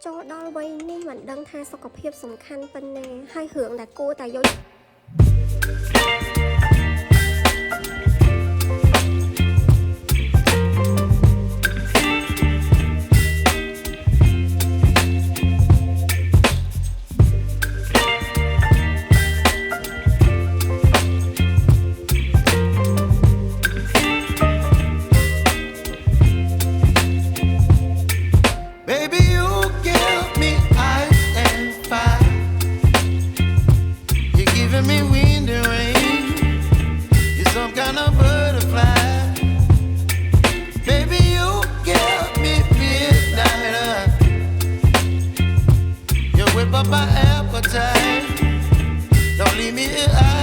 ចូលដល់វ័យនេះមិនដឹងថាសុខភាពសំខាន់ប៉ុណ្ណាហើយរឿងដែលគួរតែយក Me wind and rain, you're some kind of butterfly. Baby, you give me midnight. You whip up my appetite. Don't leave me here.